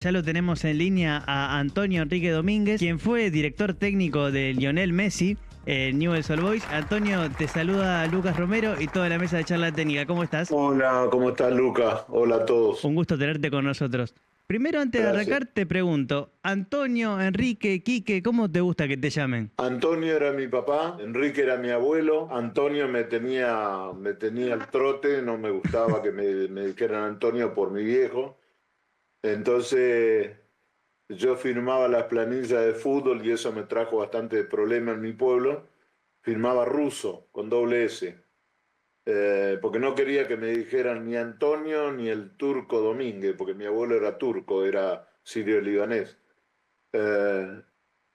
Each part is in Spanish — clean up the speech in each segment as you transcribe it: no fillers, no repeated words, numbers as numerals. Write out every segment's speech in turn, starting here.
Ya lo tenemos en línea a Antonio Enrique Domínguez, quien fue director técnico de Lionel Messi, Newell's Old Boys. Antonio, te saluda Lucas Romero y toda la mesa de charla técnica. ¿Cómo estás? Hola, ¿cómo estás, Luca? Hola a todos. Un gusto tenerte con nosotros. Primero, antes de Gracias. arrancar, te pregunto, Antonio, Enrique, Quique, ¿cómo te gusta que te llamen? Antonio era mi papá, Enrique era mi abuelo, Antonio me tenía al trote, no me gustaba que me dijeran Antonio por mi viejo. Entonces yo firmaba las planillas de fútbol y eso me trajo bastante problema en mi pueblo. Firmaba ruso, con doble S, porque no quería que me dijeran ni Antonio ni el turco Domínguez, porque mi abuelo era turco, era sirio-libanés. Eh,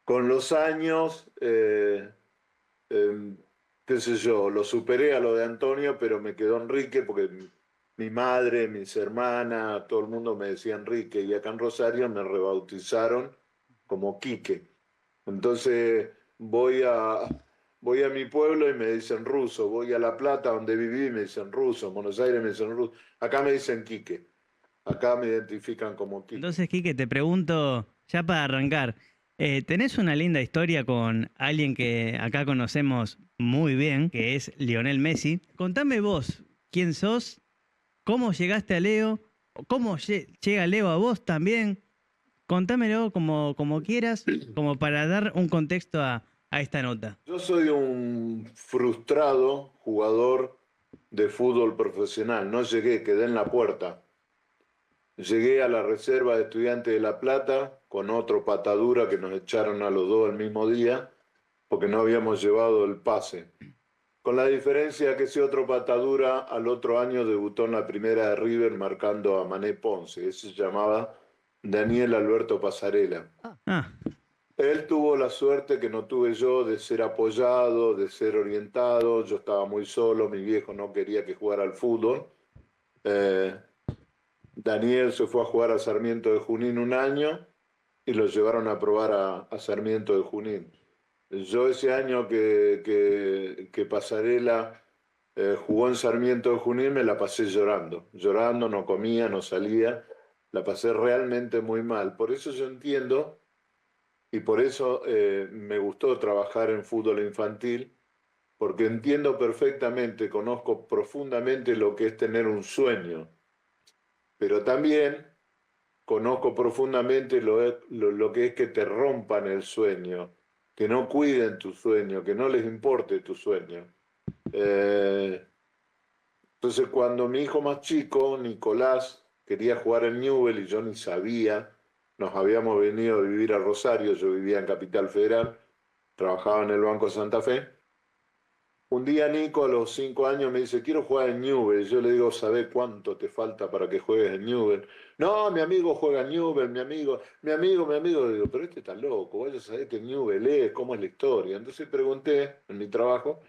con los años, eh, qué sé yo, lo superé a lo de Antonio, pero me quedó Enrique porque mi madre, mis hermanas, todo el mundo me decía Enrique y acá en Rosario me rebautizaron como Quique. Entonces voy a mi pueblo y me dicen ruso, voy a La Plata donde viví y me dicen ruso, en Buenos Aires me dicen ruso, acá me dicen Quique, acá me identifican como Quique. Entonces, Quique, te pregunto, ya para arrancar, tenés una linda historia con alguien que acá conocemos muy bien, que es Lionel Messi. Contame vos, ¿quién sos? ¿Cómo llegaste a Leo? ¿Cómo llega Leo a vos también? Contámelo como quieras, como para dar un contexto a esta nota. Yo soy un frustrado jugador de fútbol profesional. No llegué, quedé en la puerta. Llegué a la reserva de Estudiantes de La Plata con otro patadura que nos echaron a los dos el mismo día porque no habíamos llevado el pase. Con la diferencia que ese otro patadura al otro año debutó en la primera de River marcando a Mané Ponce. Ese se llamaba Daniel Alberto Pasarela. Ah, Él tuvo la suerte que no tuve yo de ser apoyado, de ser orientado. Yo estaba muy solo, mi viejo no quería que jugara al fútbol. Eh, Daniel se fue a jugar a Sarmiento de Junín un año y lo llevaron a probar a Sarmiento de Junín. Yo ese año que Pasarela jugó en Sarmiento de Junín me la pasé llorando. Llorando, no comía, no salía. La pasé realmente muy mal. Por eso yo entiendo y por eso me gustó trabajar en fútbol infantil, porque entiendo perfectamente, conozco profundamente lo que es tener un sueño, pero también conozco profundamente lo que es que te rompan el sueño, que no cuiden tu sueño, que no les importe tu sueño. Eh, entonces cuando mi hijo más chico, Nicolás, quería jugar en Newell y yo ni sabía, nos habíamos venido a vivir a Rosario, yo vivía en Capital Federal, trabajaba en el Banco Santa Fe. Un día Nico a los 5 años me dice, quiero jugar en Newell. Yo le digo, ¿sabés cuánto te falta para que juegues en Newell? No, mi amigo juega en Newell, mi amigo. Le digo, pero este está loco, vaya a saber qué Newell es, cómo es la historia. Entonces pregunté en mi trabajo,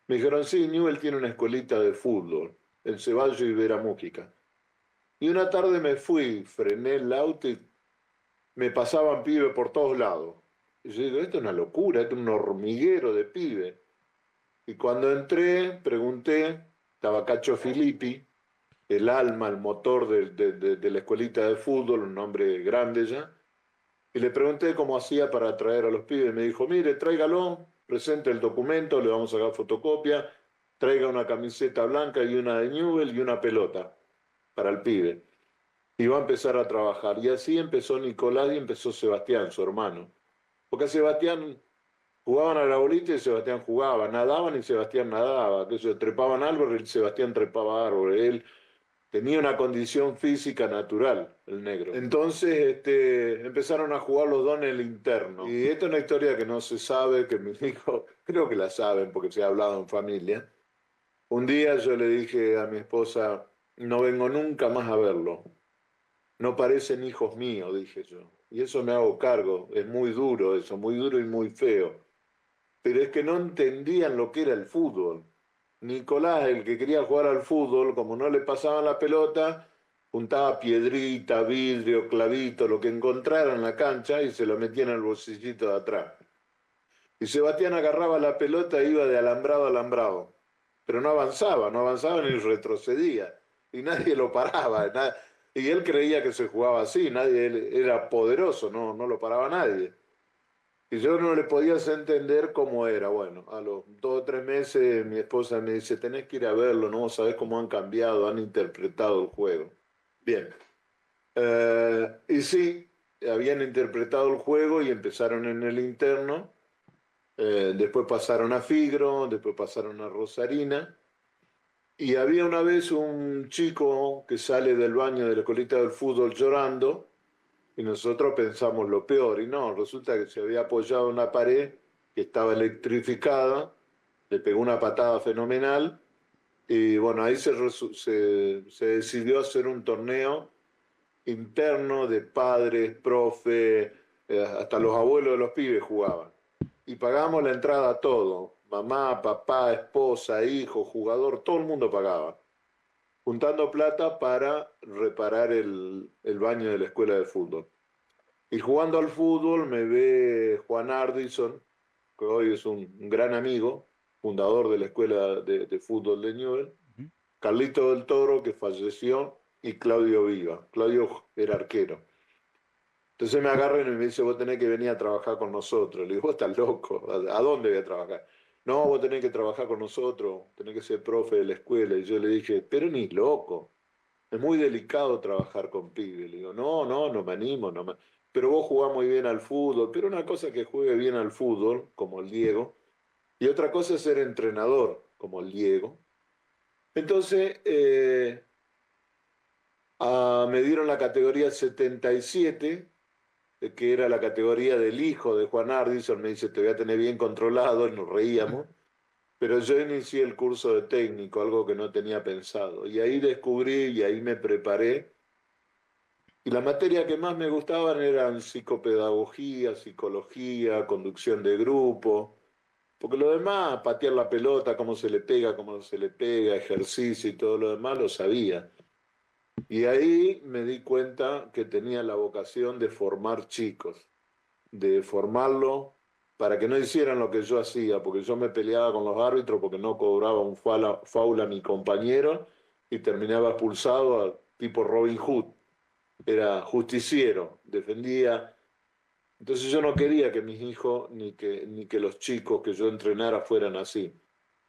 me dijeron, sí, Newell tiene una escuelita de fútbol, el Ceballos y Vera Mújica. Y una tarde me fui, frené el auto y me pasaban pibes por todos lados. Y yo digo, esto es una locura, esto es un hormiguero de pibes. Y cuando entré, pregunté, estaba Cacho Filippi, el alma, el motor de la escuelita de fútbol, un hombre grande ya, y le pregunté cómo hacía para atraer a los pibes. Me dijo, mire, tráigalo, presente el documento, le vamos a sacar fotocopia, traiga una camiseta blanca y una de Newell y una pelota para el pibe. Y va a empezar a trabajar. Y así empezó Nicolás y empezó Sebastián, su hermano. Porque Sebastián jugaban a la bolita y Sebastián jugaba, nadaban y Sebastián nadaba, que se trepaban árboles y Sebastián trepaba árboles. Él tenía una condición física natural, el negro. Entonces empezaron a jugar los dos en el interno. Y esta es una historia que no se sabe, que mis hijos creo que la saben porque se ha hablado en familia. Un día yo le dije a mi esposa, no vengo nunca más a verlo. No parecen hijos míos, dije yo. Y eso me hago cargo. Es muy duro eso, muy duro y muy feo. Pero es que no entendían lo que era el fútbol. Nicolás, el que quería jugar al fútbol, como no le pasaban la pelota, juntaba piedrita, vidrio, clavito, lo que encontrara en la cancha y se lo metía en el bolsillito de atrás. Y Sebastián agarraba la pelota e iba de alambrado a alambrado. Pero no avanzaba, no avanzaba ni retrocedía. Y nadie lo paraba. Y él creía que se jugaba así, nadie, él era poderoso, no lo paraba nadie. Y yo no le podía hacer entender cómo era. Bueno, a los 2 o 3 meses mi esposa me dice, tenés que ir a verlo, ¿no? Sabés cómo han cambiado, han interpretado el juego. Bien. Y sí, habían interpretado el juego y empezaron en el interno. Después pasaron a Figro, después pasaron a Rosarina. Y había una vez un chico que sale del baño de la colita del fútbol llorando y nosotros pensamos lo peor. Y no, resulta que se había apoyado en una pared que estaba electrificada, le pegó una patada fenomenal y bueno, ahí se decidió hacer un torneo interno de padres, profe, hasta los abuelos de los pibes jugaban. Y pagamos la entrada a todo, mamá, papá, esposa, hijo, jugador, todo el mundo pagaba, juntando plata para reparar el baño de la escuela de fútbol. Y jugando al fútbol me ve Juan Ardison, que hoy es un gran amigo, fundador de la escuela de fútbol de Newell, Ujú. Carlito del Toro, que falleció, y Claudio Viva. Claudio era arquero. Entonces me agarran y me dice, vos tenés que venir a trabajar con nosotros. Le digo, vos estás loco, ¿a dónde voy a trabajar? No, vos tenés que trabajar con nosotros, tenés que ser profe de la escuela. Y yo le dije, pero ni loco, es muy delicado trabajar con pibes. Le digo, no me animo, no me... Pero vos jugás muy bien al fútbol, pero una cosa es que juegue bien al fútbol, como el Diego, y otra cosa es ser entrenador, como el Diego. Entonces, me dieron la categoría 77, que era la categoría del hijo de Juan Ardison. Me dice, te voy a tener bien controlado, y nos reíamos. Pero yo inicié el curso de técnico, algo que no tenía pensado. Y ahí descubrí y ahí me preparé. Y la materia que más me gustaban eran psicopedagogía, psicología, conducción de grupo. Porque lo demás, patear la pelota, cómo se le pega, ejercicio y todo lo demás, lo sabía. Y ahí me di cuenta que tenía la vocación de formar chicos, de formarlo para que no hicieran lo que yo hacía, porque yo me peleaba con los árbitros porque no cobraba un foul a mi compañero y terminaba expulsado a tipo Robin Hood. Era justiciero, defendía. Entonces yo no quería que mis hijos ni que los chicos que yo entrenara fueran así.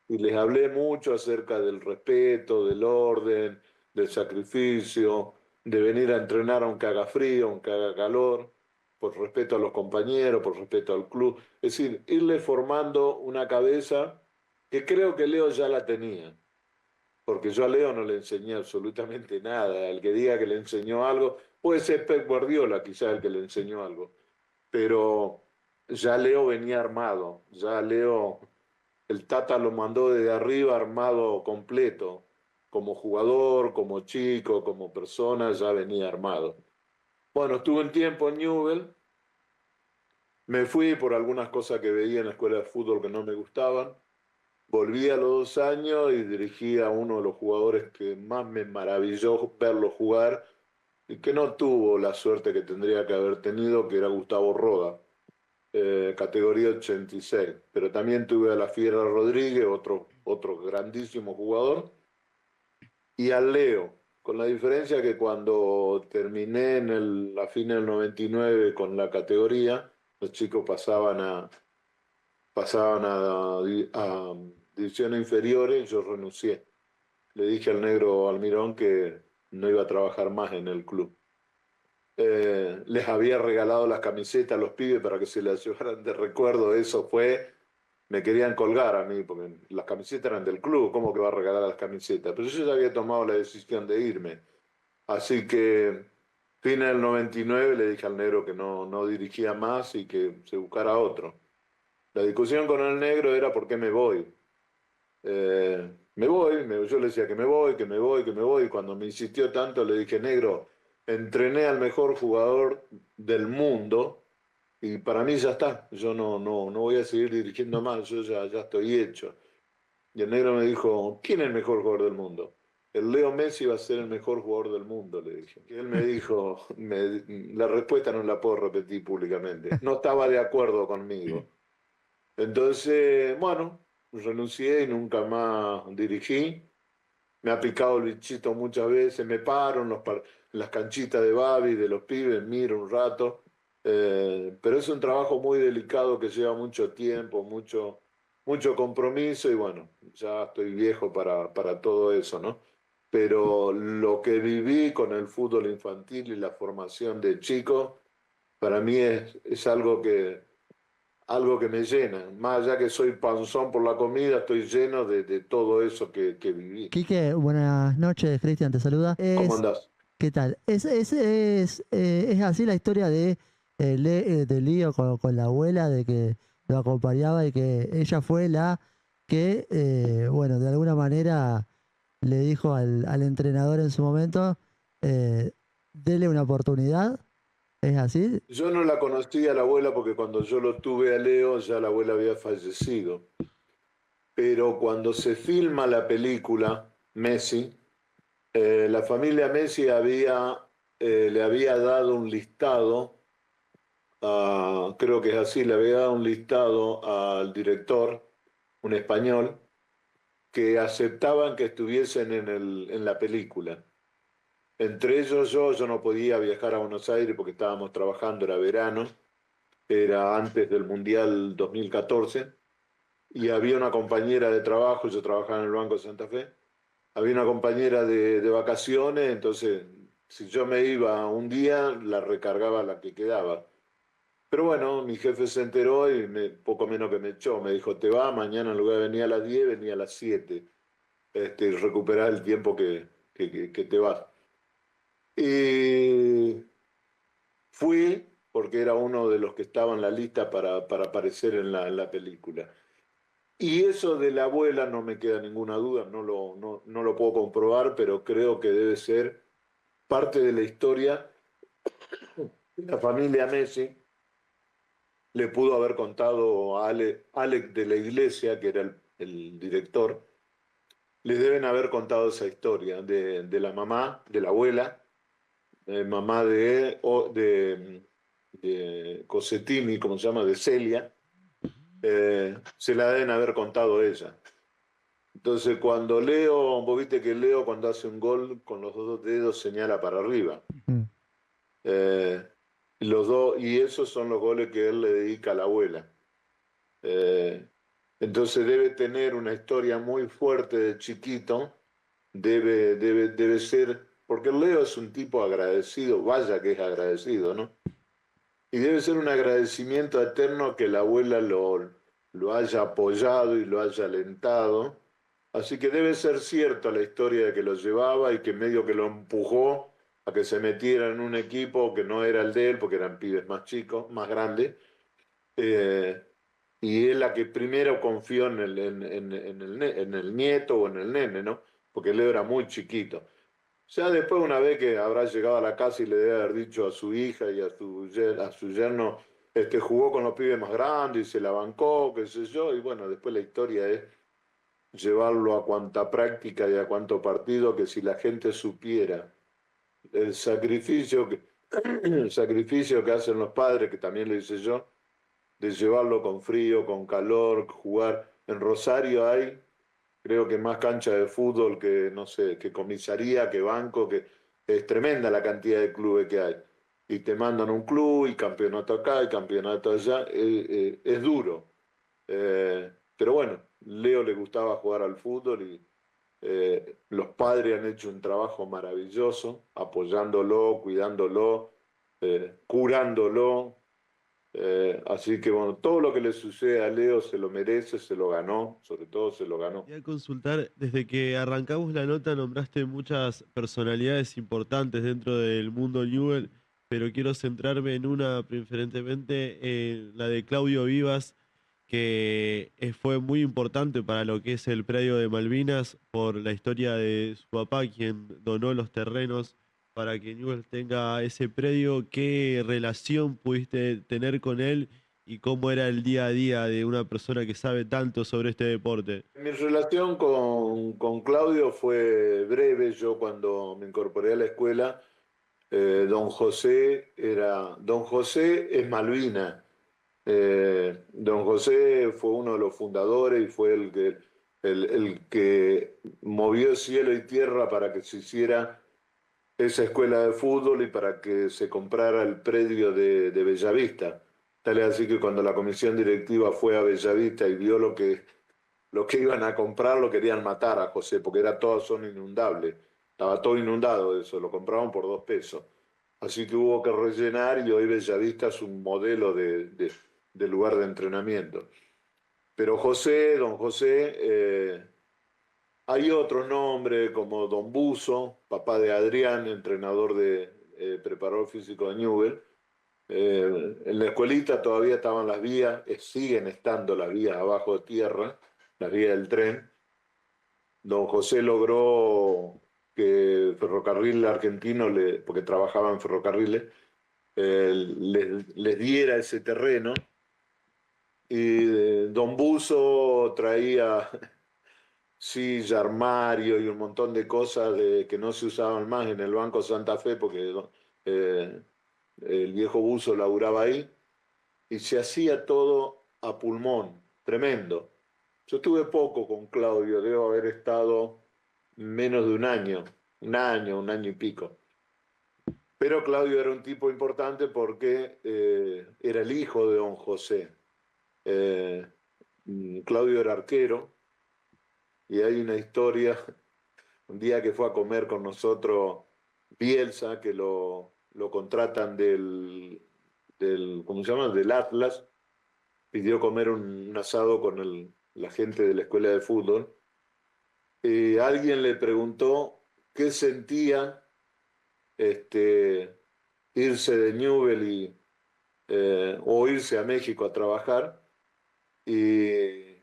Y les hablé mucho acerca del respeto, del orden, del sacrificio, de venir a entrenar aunque haga frío, aunque haga calor, por respeto a los compañeros, por respeto al club. Es decir, irle formando una cabeza que creo que Leo ya la tenía, porque yo a Leo no le enseñé absolutamente nada. El que diga que le enseñó algo, puede ser Pep Guardiola quizás el que le enseñó algo, pero ya Leo venía armado, ya Leo el Tata lo mandó desde arriba armado completo, como jugador, como chico, como persona, ya venía armado. Bueno, estuve un tiempo en Newell, me fui por algunas cosas que veía en la escuela de fútbol que no me gustaban, volví a los 2 años y dirigí a uno de los jugadores que más me maravilló verlo jugar y que no tuvo la suerte que tendría que haber tenido, que era Gustavo Roda, categoría 86. Pero también tuve a la Fiera Rodríguez, otro grandísimo jugador, y al Leo, con la diferencia que cuando terminé en la fin del 99 con la categoría, los chicos pasaban a divisiones inferiores, yo renuncié. Le dije al negro Almirón que no iba a trabajar más en el club. Les había regalado las camisetas a los pibes para que se las llevaran de recuerdo. Eso fue, me querían colgar a mí, porque las camisetas eran del club, ¿cómo que va a regalar las camisetas? Pero yo ya había tomado la decisión de irme. Así que, fin del 99, le dije al negro que no dirigía más y que se buscara otro. La discusión con el negro era por qué me voy. Yo le decía que me voy, que me voy, que me voy. Y cuando me insistió tanto, le dije, negro, entrené al mejor jugador del mundo y para mí ya está. Yo no voy a seguir dirigiendo más, yo ya estoy hecho. Y el negro me dijo, ¿quién es el mejor jugador del mundo? El Leo Messi va a ser el mejor jugador del mundo, le dije. Y él me dijo, la respuesta no la puedo repetir públicamente. No estaba de acuerdo conmigo. Entonces, bueno, renuncié y nunca más dirigí. Me ha picado el bichito muchas veces, me paro en las canchitas de Babi, de los pibes, miro un rato. Pero es un trabajo muy delicado que lleva mucho tiempo, mucho compromiso y bueno, ya estoy viejo para todo eso, ¿no? Pero lo que viví con el fútbol infantil y la formación de chicos, para mí es algo que me llena. Más allá que soy panzón por la comida, estoy lleno de todo eso que viví. Quique, buenas noches, Cristian te saluda. ¿Cómo andás? ¿Qué tal? Es así la historia de Lío con la abuela, de que lo acompañaba y que ella fue la que, bueno, de alguna manera le dijo al entrenador en su momento, eh, dele una oportunidad. ¿Es así? Yo no la conocí a la abuela porque cuando yo lo tuve a Leo ya la abuela había fallecido. Pero cuando se filma la película Messi, la familia Messi le había dado un listado, creo que es así, le había dado un listado al director, un español, que aceptaban que estuviesen en la película. Entre ellos yo no podía viajar a Buenos Aires porque estábamos trabajando, era verano, era antes del Mundial 2014, y había una compañera de trabajo, yo trabajaba en el Banco de Santa Fe, había una compañera de vacaciones, entonces si yo me iba un día, la recargaba la que quedaba. Pero bueno, mi jefe se enteró y poco menos que me echó. Me dijo, te va, mañana en lugar de venir a las 10, venía a las 7. Y recuperar el tiempo que te vas. Y fui, porque era uno de los que estaba en la lista para aparecer en la película. Y eso de la abuela no me queda ninguna duda, no lo puedo comprobar, pero creo que debe ser parte de la historia. La familia Messi le pudo haber contado a Alex de la Iglesia, que era el director, les deben haber contado esa historia de la mamá, de la abuela, mamá de Cosetini, como se llama, de Celia, se la deben haber contado ella. Entonces, cuando Leo, vos viste que Leo cuando hace un gol con los dos dedos señala para arriba. Mm. Eh, y esos son los goles que él le dedica a la abuela. Eh, entonces debe tener una historia muy fuerte de chiquito, debe ser, porque Leo es un tipo agradecido, vaya que es agradecido, ¿no? Y debe ser un agradecimiento eterno que la abuela lo haya apoyado y lo haya alentado. Así que debe ser cierta la historia de que lo llevaba y que medio que lo empujó a que se metiera en un equipo que no era el de él, porque eran pibes más chicos, más grandes. Eh, y es la que primero confió en el nieto o en el nene, ¿no? Porque Leo era muy chiquito. Ya después, una vez que habrá llegado a la casa y le debe haber dicho a su hija y a su yerno, jugó con los pibes más grandes y se la bancó, qué sé yo, y bueno, después la historia es llevarlo a cuanta práctica y a cuánto partido, que si la gente supiera el sacrificio el sacrificio que hacen los padres, que también lo hice yo, de llevarlo con frío, con calor, jugar. En Rosario hay, creo que más cancha de fútbol que, no sé, que comisaría, que banco, que es tremenda la cantidad de clubes que hay. Y te mandan un club y campeonato acá y campeonato allá. Es duro. Pero bueno, Leo le gustaba jugar al fútbol y los padres han hecho un trabajo maravilloso, apoyándolo, cuidándolo, curándolo. Así que bueno, todo lo que le sucede a Leo se lo merece, se lo ganó, sobre todo se lo ganó. Quería consultar, desde que arrancamos la nota nombraste muchas personalidades importantes dentro del mundo Newell, pero quiero centrarme en una preferentemente, en la de Claudio Vivas, que fue muy importante para lo que es el predio de Malvinas por la historia de su papá, quien donó los terrenos para que Newell tenga ese predio. ¿Qué relación pudiste tener con él y cómo era el día a día de una persona que sabe tanto sobre este deporte? Mi relación con Claudio fue breve. Yo cuando me incorporé a la escuela, don José es Malvina. Don José fue uno de los fundadores y fue el que movió cielo y tierra para que se hiciera esa escuela de fútbol y para que se comprara el predio de Bellavista. Tal es así que cuando la comisión directiva fue a Bellavista y vio lo que iban a comprar, lo querían matar a José, porque era toda zona inundable. Estaba todo inundado eso, lo compraban por 2 pesos. Así que hubo que rellenar y hoy Bellavista es un modelo de lugar de entrenamiento. Pero José, don José, hay otros nombres como Don Buzo, papá de Adrián, entrenador preparador físico de Newell. En la escuelita todavía estaban las vías, siguen estando las vías abajo de tierra, las vías del tren. Don José logró que Ferrocarril Argentino, porque trabajaba en ferrocarriles, les diera ese terreno. Y Don Buzo traía silla, armario y un montón de cosas que no se usaban más en el Banco Santa Fe porque eh, el viejo Buzo laburaba ahí y se hacía todo a pulmón, tremendo. Yo estuve poco con Claudio, debo haber estado menos de un año y pico. Pero Claudio era un tipo importante porque era el hijo de don José. Eh, Claudio era arquero y hay una historia, un día que fue a comer con nosotros Bielsa, que lo contratan ¿cómo se llama? Del Atlas, pidió comer un asado con la gente de la escuela de fútbol. Alguien le preguntó qué sentía irse de Newell o irse a México a trabajar. Y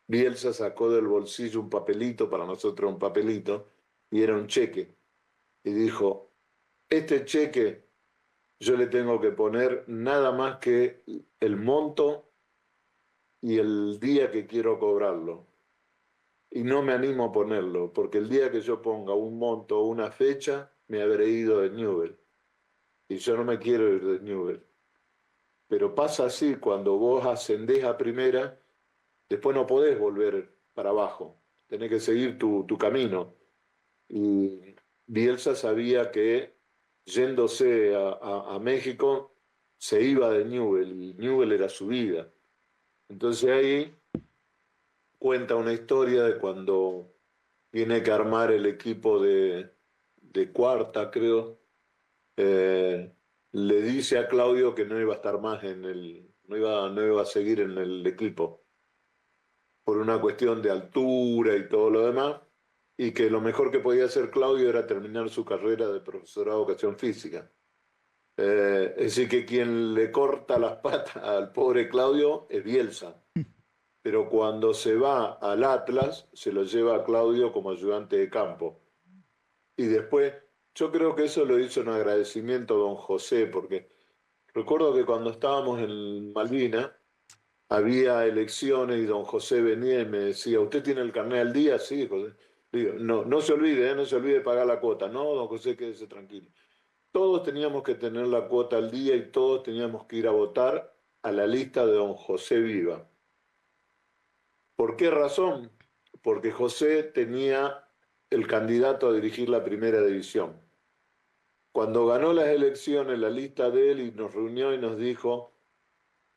Bielsa sacó del bolsillo un papelito, para nosotros un papelito, y era un cheque. Y dijo, este cheque yo le tengo que poner nada más que el monto y el día que quiero cobrarlo. Y no me animo a ponerlo, porque el día que yo ponga un monto o una fecha, me habré ido de Newell. Y yo no me quiero ir de Newell. Pero pasa así, cuando vos ascendés a primera, después no podés volver para abajo, tenés que seguir tu camino. Y Bielsa sabía que yéndose a México se iba de Newell y Newell era su vida. Entonces ahí cuenta una historia de cuando tiene que armar el equipo de cuarta, creo. Le dice a Claudio que no iba a estar más no iba a seguir en el equipo por una cuestión de altura y todo lo demás, y que lo mejor que podía hacer Claudio era terminar su carrera de profesorado de educación física. Es decir, que quien le corta las patas al pobre Claudio es Bielsa, pero cuando se va al Atlas se lo lleva a Claudio como ayudante de campo. Y después, yo creo que eso lo hizo en agradecimiento a don José, porque recuerdo que cuando estábamos en Malvinas, había elecciones y don José venía y me decía, ¿usted tiene el carnet al día? Sí, José. Digo, no, no se olvide, no se olvide pagar la cuota. No, don José, quédese tranquilo. Todos teníamos que tener la cuota al día y todos teníamos que ir a votar a la lista de don José Viva. ¿Por qué razón? Porque José tenía el candidato a dirigir la primera división. Cuando ganó las elecciones, la lista de él y nos reunió y nos dijo,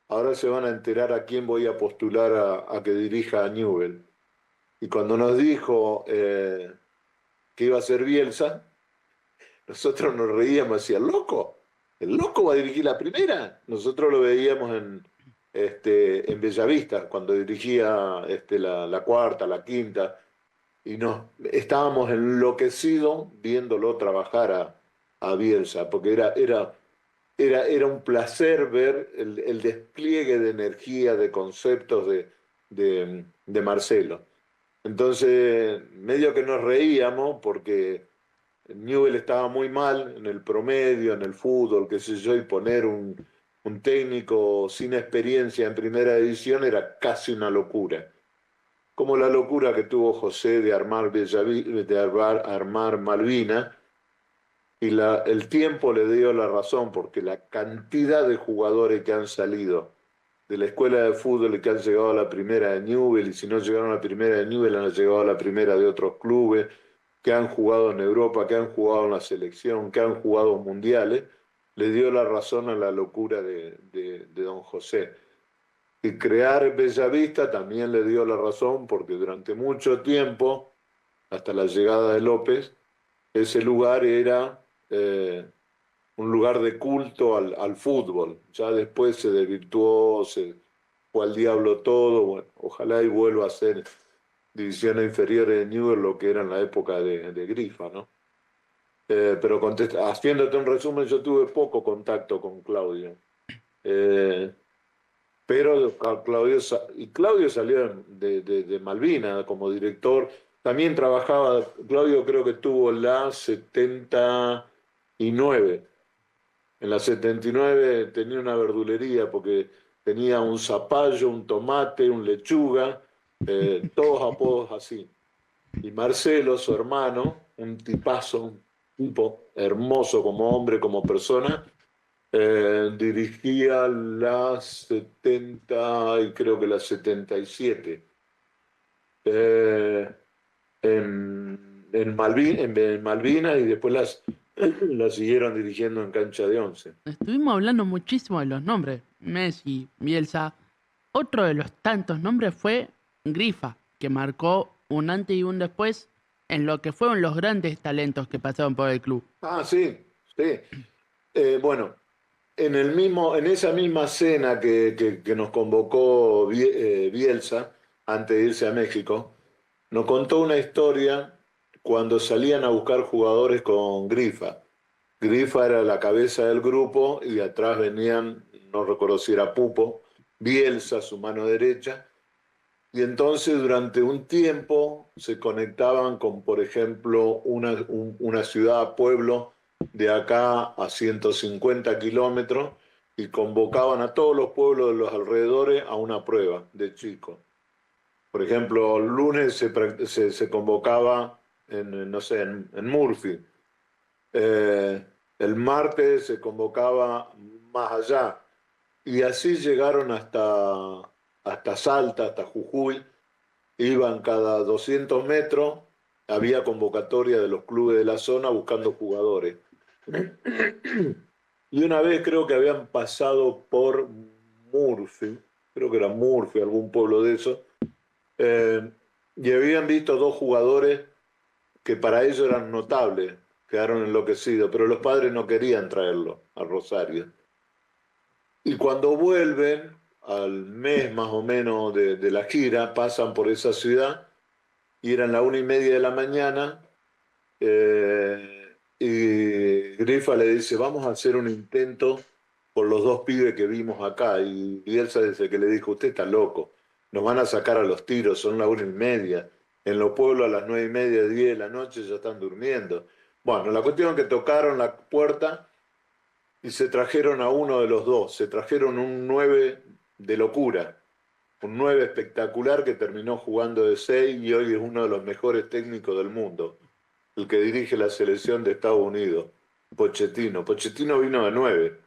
ahora se van a enterar a quién voy a postular a que dirija a Newell. Y cuando nos dijo que iba a ser Bielsa, nosotros nos reíamos, decía, ¿loco? ¿El loco va a dirigir la primera? Nosotros lo veíamos en Bellavista, cuando dirigía la cuarta, la quinta, y estábamos enloquecidos viéndolo trabajar a Bielsa, porque era un placer ver el despliegue de energía, de conceptos de Marcelo. Entonces, medio que nos reíamos porque Newell estaba muy mal en el promedio, en el fútbol, qué sé yo, y poner un técnico sin experiencia en primera división era casi una locura. Como la locura que tuvo José de armar Malvina, y el tiempo le dio la razón, porque la cantidad de jugadores que han salido de la escuela de fútbol y que han llegado a la primera de Newell, y si no llegaron a la primera de Newell, han llegado a la primera de otros clubes, que han jugado en Europa, que han jugado en la selección, que han jugado mundiales, le dio la razón a la locura de don José. Y crear Bellavista también le dio la razón porque durante mucho tiempo, hasta la llegada de López, ese lugar era un lugar de culto al fútbol. Ya después se desvirtuó, se fue al diablo todo. Bueno, ojalá y vuelva a ser divisiones inferiores de Newell's lo que era en la época de Grifa, ¿no? Pero haciéndote un resumen, yo tuve poco contacto con Claudio. Eh, pero Claudio salió de Malvina como director. También trabajaba, Claudio creo que tuvo la 79. En la 79 tenía una verdulería porque tenía un zapallo, un tomate, un lechuga, todos apodos así. Y Marcelo, su hermano, un tipazo, un tipo hermoso como hombre, como persona, dirigía la 70 y creo que la 77 eh, en Malvinas y después las siguieron dirigiendo en cancha de 11. Estuvimos hablando muchísimo de los nombres, Messi, Bielsa. Otro de los tantos nombres fue Grifa, que marcó un antes y un después en lo que fueron los grandes talentos que pasaron por el club. Ah, sí, sí. Bueno, en esa misma cena que nos convocó Bielsa antes de irse a México, nos contó una historia cuando salían a buscar jugadores con Grifa. Grifa era la cabeza del grupo y de atrás venían, no recuerdo si era Pupo, Bielsa, su mano derecha. Y entonces durante un tiempo se conectaban con, por ejemplo, una ciudad, pueblo de acá a 150 kilómetros y convocaban a todos los pueblos de los alrededores a una prueba de chicos. Por ejemplo, el lunes se convocaba no sé, en Murphy. El martes se convocaba más allá. Y así llegaron hasta Salta, hasta Jujuy. Iban cada 200 metros, había convocatoria de los clubes de la zona buscando jugadores. Y una vez creo que habían pasado por Murphy, creo que era Murphy, algún pueblo de esos, y habían visto dos jugadores que para ellos eran notables, quedaron enloquecidos, pero los padres no querían traerlo a Rosario. Y cuando vuelven, al mes más o menos de la gira, pasan por esa ciudad y eran la 1:30 de la mañana y Grifa le dice, vamos a hacer un intento por los dos pibes que vimos acá. Y Bielsa desde que le dijo, usted está loco, nos van a sacar a los tiros, son la 1:30. En los pueblos a las 9:30, 10 de la noche ya están durmiendo. Bueno, la cuestión es que tocaron la puerta y se trajeron a uno de los dos, se trajeron un 9 de locura, un 9 espectacular que terminó jugando de 6 y hoy es uno de los mejores técnicos del mundo, el que dirige la selección de Estados Unidos, Pochettino. Pochettino vino de 9.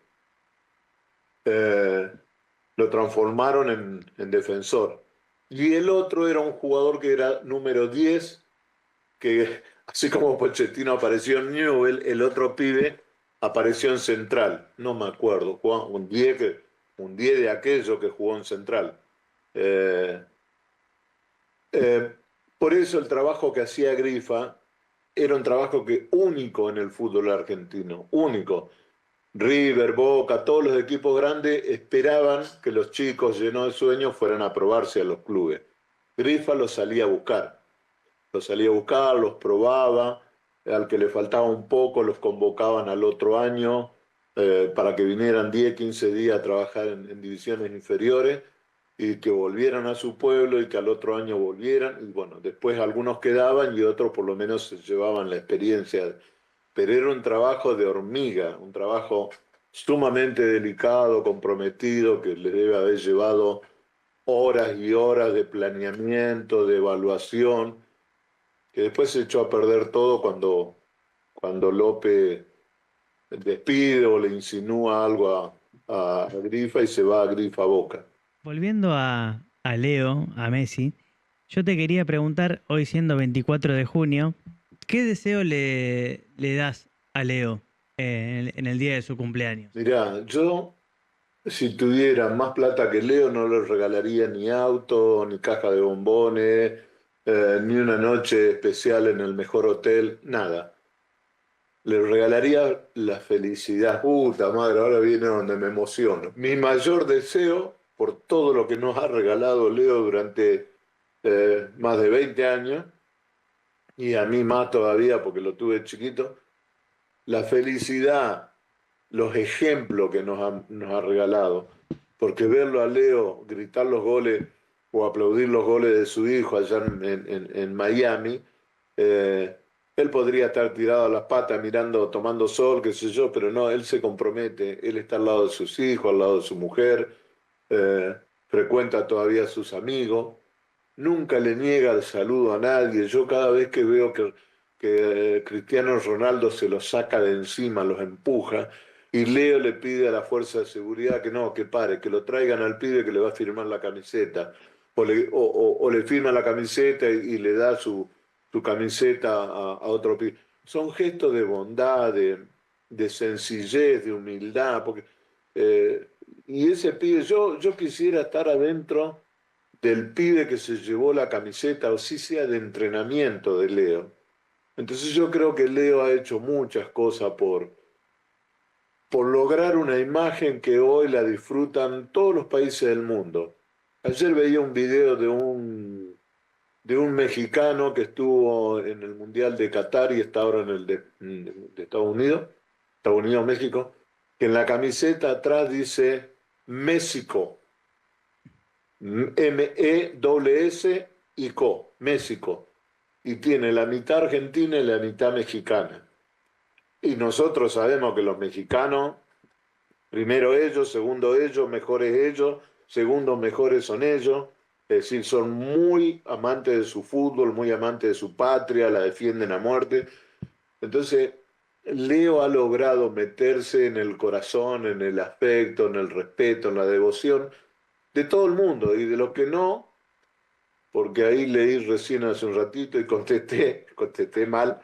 Lo transformaron en defensor. Y el otro era un jugador que era número 10, que así como Pochettino apareció en Newell's, el otro pibe apareció en Central, no me acuerdo, jugaba un 10 de aquello que jugó en Central. Por eso el trabajo que hacía Grifa era un trabajo único en el fútbol argentino, único. River, Boca, todos los equipos grandes esperaban que los chicos llenos de sueños fueran a probarse a los clubes. Grifa los salía a buscar. Los probaba, al que le faltaba un poco los convocaban al otro año para que vinieran 10, 15 días a trabajar en divisiones inferiores y que volvieran a su pueblo y que al otro año volvieran. Y bueno, después algunos quedaban y otros por lo menos se llevaban la experiencia. Pero era un trabajo de hormiga, un trabajo sumamente delicado, comprometido, que le debe haber llevado horas y horas de planeamiento, de evaluación, que después se echó a perder todo cuando López despide o le insinúa algo a Grifa y se va a Grifa Boca. Volviendo a Leo, a Messi, yo te quería preguntar, hoy siendo 24 de junio, ¿Qué deseo le das a Leo en el día de su cumpleaños? Mirá, yo si tuviera más plata que Leo no le regalaría ni auto, ni caja de bombones, ni una noche especial en el mejor hotel, nada. Le regalaría la felicidad. Puta madre, ahora viene donde me emociono. Mi mayor deseo, por todo lo que nos ha regalado Leo durante más de 20 años, y a mí más todavía porque lo tuve chiquito, la felicidad, los ejemplos que nos ha regalado. Porque verlo a Leo gritar los goles o aplaudir los goles de su hijo allá en Miami, eh, él podría estar tirado a las patas mirando, tomando sol, qué sé yo, pero no, él se compromete, él está al lado de sus hijos, al lado de su mujer, eh, frecuenta todavía a sus amigos, nunca le niega el saludo a nadie. Yo cada vez que veo que Cristiano Ronaldo se los saca de encima, los empuja, y Leo le pide a la fuerza de seguridad que no, que pare, que lo traigan al pibe que le va a firmar la camiseta, o le firma la camiseta y le da su camiseta a otro pibe. Son gestos de bondad, de sencillez, de humildad, porque, y ese pibe, yo quisiera estar adentro del pibe que se llevó la camiseta, o si sea de entrenamiento de Leo. Entonces yo creo que Leo ha hecho muchas cosas por lograr una imagen que hoy la disfrutan todos los países del mundo. Ayer veía un video de un mexicano que estuvo en el Mundial de Qatar y está ahora en el de Estados Unidos, México, que en la camiseta atrás dice México, MESS y CO, México, y tiene la mitad argentina y la mitad mexicana. Y nosotros sabemos que los mexicanos, primero ellos, segundo ellos, mejores ellos, segundos mejores son ellos, es decir, son muy amantes de su fútbol, muy amantes de su patria, la defienden a muerte. Entonces, Leo ha logrado meterse en el corazón, en el afecto, en el respeto, en la devoción de todo el mundo y de los que no, porque ahí leí recién hace un ratito y contesté mal,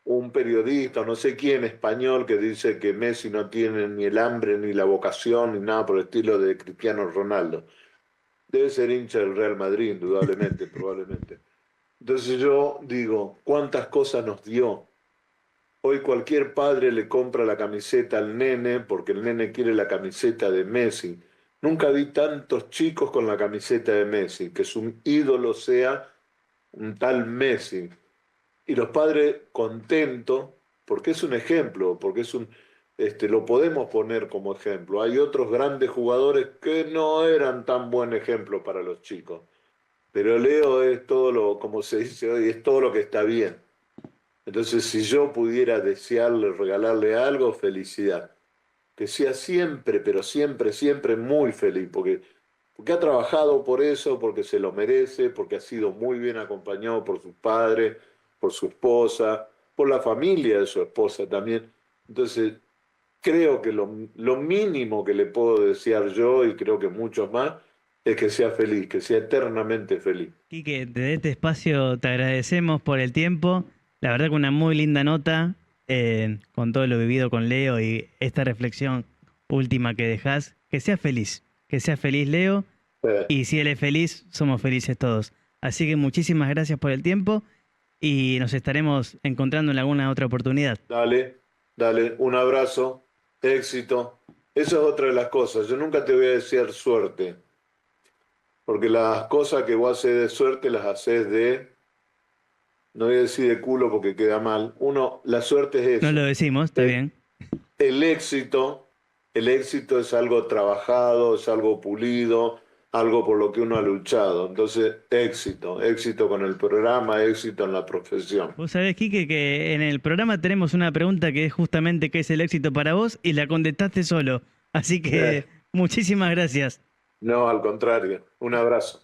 un periodista, no sé quién, español, que dice que Messi no tiene ni el hambre, ni la vocación, ni nada por el estilo de Cristiano Ronaldo. Debe ser hincha del Real Madrid, indudablemente, probablemente. Entonces yo digo, ¿cuántas cosas nos dio? Hoy cualquier padre le compra la camiseta al nene porque el nene quiere la camiseta de Messi. Nunca vi tantos chicos con la camiseta de Messi, que su ídolo sea un tal Messi. Y los padres contentos, porque es un ejemplo, porque lo podemos poner como ejemplo. Hay otros grandes jugadores que no eran tan buen ejemplo para los chicos. Pero Leo es todo lo, como se dice hoy, es todo lo que está bien. Entonces, si yo pudiera desearle, regalarle algo, felicidad. Que sea siempre, pero siempre, siempre muy feliz, porque ha trabajado por eso, porque se lo merece, porque ha sido muy bien acompañado por sus padres, por su esposa, por la familia de su esposa también. Entonces, creo que lo mínimo que le puedo desear yo, y creo que muchos más, es que sea feliz, que sea eternamente feliz. Quique, desde este espacio te agradecemos por el tiempo. La verdad que una muy linda nota con todo lo vivido con Leo y esta reflexión última que dejás. Que seas feliz Leo. Y si él es feliz, somos felices todos. Así que muchísimas gracias por el tiempo y nos estaremos encontrando en alguna otra oportunidad. Dale, un abrazo, éxito. Esa es otra de las cosas. Yo nunca te voy a desear suerte, porque las cosas que vos haces de suerte las haces no voy a decir de culo porque queda mal. La suerte es eso. No lo decimos, está bien. El éxito es algo trabajado, es algo pulido, algo por lo que uno ha luchado. Entonces, éxito con el programa, éxito en la profesión. Vos sabés, Quique, que en el programa tenemos una pregunta que es justamente ¿qué es el éxito para vos? Y la contestaste solo. Así que muchísimas gracias. No, al contrario. Un abrazo.